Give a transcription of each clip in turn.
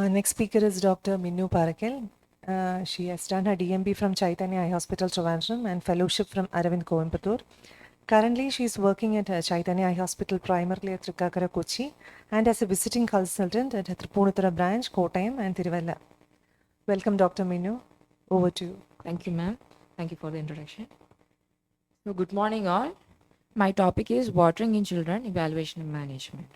Next speaker is Dr. Minnu Parakal. She has done her DMB from Chaitanya Eye Hospital, Trivandrum, and fellowship from Aravind Coimbatore. Currently, she is working at Chaitanya Eye Hospital, primarily at Trikakara, Kochi, and as a visiting consultant at Tripunithura branch, Kottayam, and Tiruvalla. Welcome, Dr. Minnu. Over to you. Thank you, ma'am. Thank you for the introduction. So, good morning, all. My topic is watering in children, evaluation and management.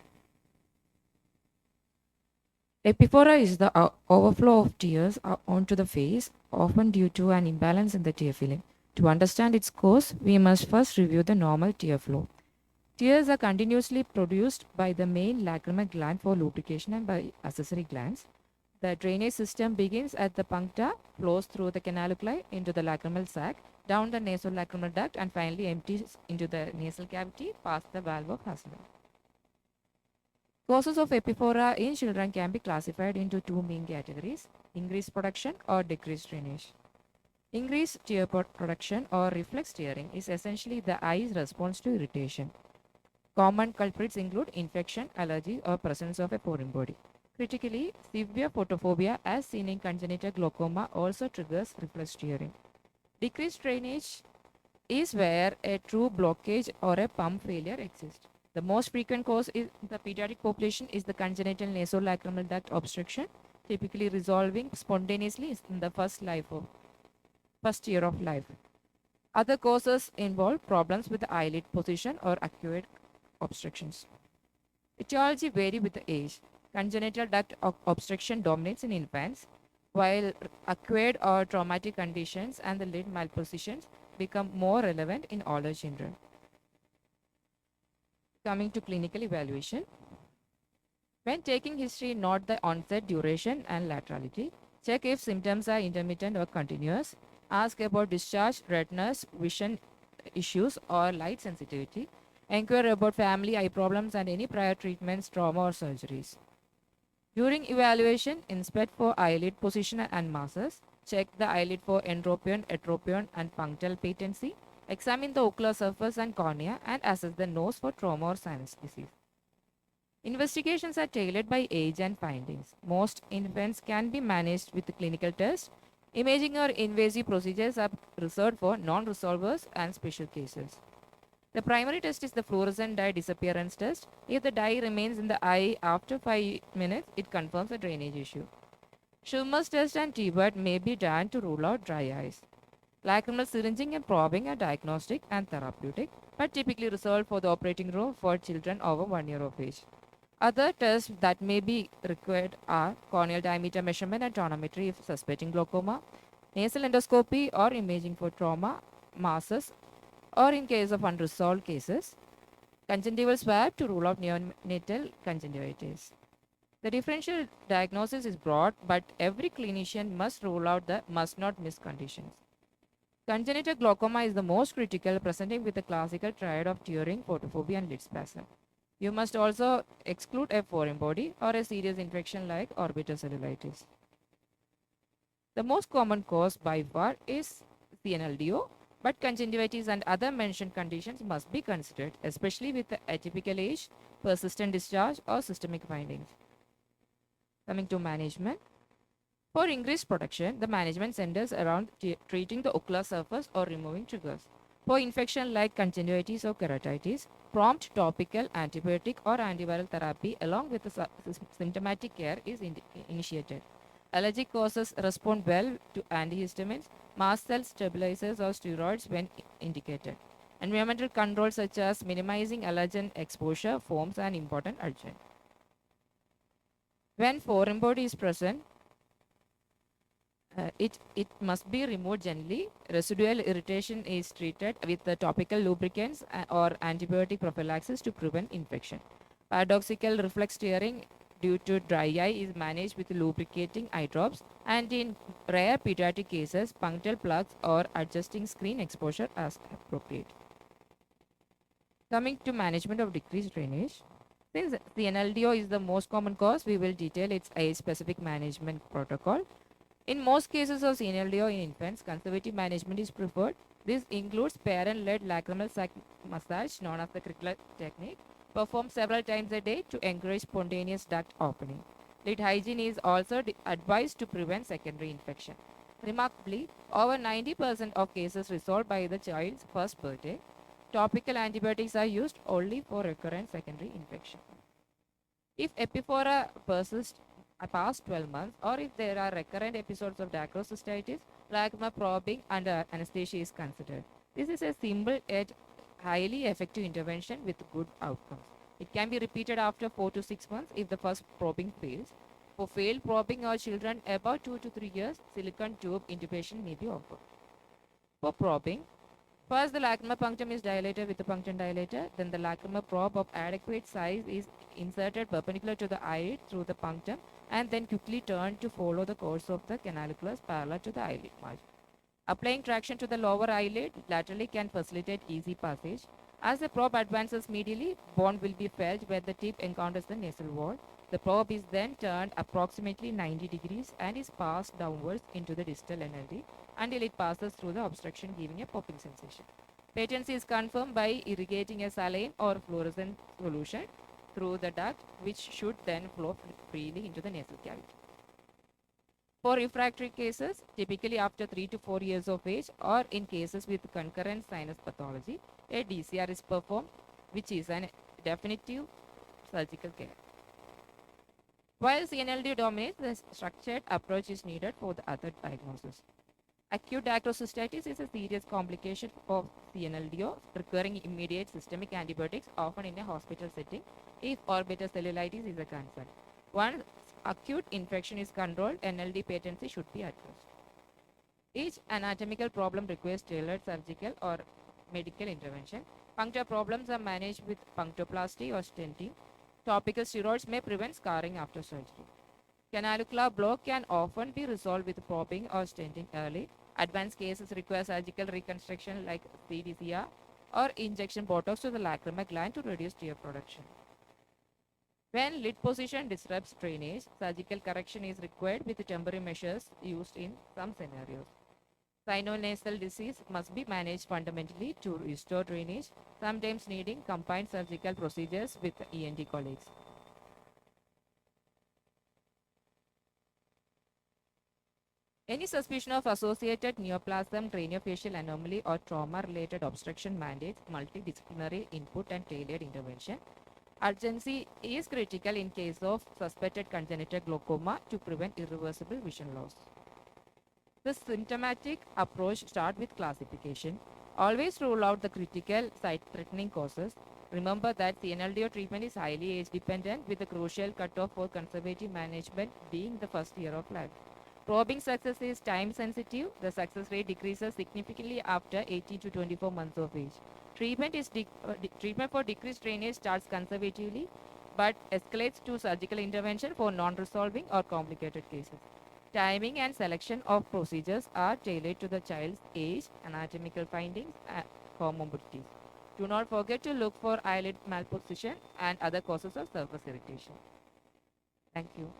Epiphora is the overflow of tears onto the face, often due to an imbalance in the tear film. To understand its cause, we must first review the normal tear flow. Tears are continuously produced by the main lacrimal gland for lubrication and by accessory glands. The drainage system begins at the puncta, flows through the canaliculi into the lacrimal sac, down the nasolacrimal duct, and finally empties into the nasal cavity past the valve of Hasselbalch. Causes of epiphora in children can be classified into two main categories: increased production or decreased drainage. Increased tear production or reflex tearing is essentially the eye's response to irritation. Common culprits include infection, allergy, or presence of a foreign body. Critically, severe photophobia, as seen in congenital glaucoma, also triggers reflex tearing. Decreased drainage is where a true blockage or a pump failure exists. The most frequent cause in the pediatric population is the congenital nasolacrimal duct obstruction, typically resolving spontaneously in the first year of life. Other causes involve problems with the eyelid position or acute obstructions. Etiology vary with the age. Congenital duct obstruction dominates in infants, while acquired or traumatic conditions and the lid malpositions become more relevant in older children. Coming to clinical evaluation. When taking history, note the onset, duration, and laterality. Check if symptoms are intermittent or continuous. Ask about discharge, redness, vision issues, or light sensitivity. Inquire about family eye problems and any prior treatments, trauma, or surgeries. During evaluation, inspect for eyelid position and masses. Check the eyelid for entropion, atropion, and punctal patency. Examine the ocular surface and cornea and assess the nose for trauma or sinus disease. Investigations are tailored by age and findings. Most infants can be managed with clinical tests. Imaging or invasive procedures are reserved for non-resolvers and special cases. The primary test is the fluorescent dye disappearance test. If the dye remains in the eye after 5 minutes, it confirms a drainage issue. Schirmer's test and T-Bird may be done to rule out dry eyes. Lacrimal syringing and probing are diagnostic and therapeutic, but typically reserved for the operating room for children over 1 year of age. Other tests that may be required are corneal diameter measurement and tonometry if suspecting glaucoma, nasal endoscopy or imaging for trauma, masses, or in case of unresolved cases, conjunctival swab to rule out neonatal conjunctivitis. The differential diagnosis is broad, but every clinician must rule out the must not miss conditions. Congenital glaucoma is the most critical, presenting with the classical triad of tearing, photophobia, and lid spasm. You must also exclude a foreign body or a serious infection like orbitocellulitis. The most common cause by far is CNLDO, but conjunctivitis and other mentioned conditions must be considered, especially with the atypical age, persistent discharge, or systemic findings. Coming to management. For increased production, the management centers around treating the ocular surface or removing triggers. For infection like conjunctivitis or keratitis, prompt topical antibiotic or antiviral therapy along with the symptomatic care is initiated. Allergic causes respond well to antihistamines, mast cell stabilizers, or steroids when indicated. Environmental control such as minimizing allergen exposure forms an important urgent. When foreign body is present, it must be removed gently. Residual irritation is treated with the topical lubricants or antibiotic prophylaxis to prevent infection. Paradoxical reflex tearing due to dry eye is managed with lubricating eye drops, and in rare pediatric cases, punctal plugs or adjusting screen exposure as appropriate. Coming to management of decreased drainage. Since the NLDO is the most common cause, we will detail its age-specific management protocol. In most cases of CNLDO in infants, conservative management is preferred. This includes parent-led lacrimal sac massage, known as the Crickler technique, performed several times a day to encourage spontaneous duct opening. Lid hygiene is also advised to prevent secondary infection. Remarkably, over 90% of cases resolved by the child's first birthday. Topical antibiotics are used only for recurrent secondary infection. If epiphora persists past 12 months, or if there are recurrent episodes of dacrocystitis, lacma probing under anesthesia is considered. This is a simple yet highly effective intervention with good outcomes. It can be repeated after 4 to 6 months if the first probing fails. For failed probing or children about 2 to 3 years, silicone tube intubation may be offered. For probing, first the lacrimal punctum is dilated with the punctum dilator, then the lacrimal probe of adequate size is inserted perpendicular to the eyelid through the punctum and then quickly turned to follow the course of the canaliculus parallel to the eyelid margin. Applying traction to the lower eyelid laterally can facilitate easy passage. As the probe advances medially, bone will be felt where the tip encounters the nasal wall. The probe is then turned approximately 90 degrees and is passed downwards into the distal NLD until it passes through the obstruction, giving a popping sensation. Patency is confirmed by irrigating a saline or fluorescent solution through the duct, which should then flow freely into the nasal cavity. For refractory cases, typically after 3 to 4 years of age or in cases with concurrent sinus pathology, a DCR is performed, which is an definitive surgical care. While CNLD dominates, the structured approach is needed for the other diagnosis. Acute dacrocystitis is a serious complication of CNLDO, requiring immediate systemic antibiotics, often in a hospital setting, if orbital cellulitis is a concern. Once acute infection is controlled, NLD patency should be addressed. Each anatomical problem requires tailored surgical or medical intervention. Puncture problems are managed with punctoplasty or stenting. Topical steroids may prevent scarring after surgery. Canalicular block can often be resolved with probing or stenting early. Advanced cases require surgical reconstruction like CDCR or injection botox to the lacrimal gland to reduce tear production. When lid position disrupts drainage, surgical correction is required with temporary measures used in some scenarios. Sinonasal disease must be managed fundamentally to restore drainage, sometimes needing combined surgical procedures with ENT colleagues. Any suspicion of associated neoplasm, craniofacial anomaly, or trauma-related obstruction mandates multidisciplinary input and tailored intervention. Urgency is critical in case of suspected congenital glaucoma to prevent irreversible vision loss. The symptomatic approach starts with classification. Always rule out the critical sight-threatening causes. Remember that CNLDO treatment is highly age-dependent, with the crucial cutoff for conservative management being the first year of life. Probing success is time-sensitive. The success rate decreases significantly after 18 to 24 months of age. Treatment for decreased drainage starts conservatively, but escalates to surgical intervention for non-resolving or complicated cases. Timing and selection of procedures are tailored to the child's age, anatomical findings, and comorbidities. Do not forget to look for eyelid malposition and other causes of surface irritation. Thank you.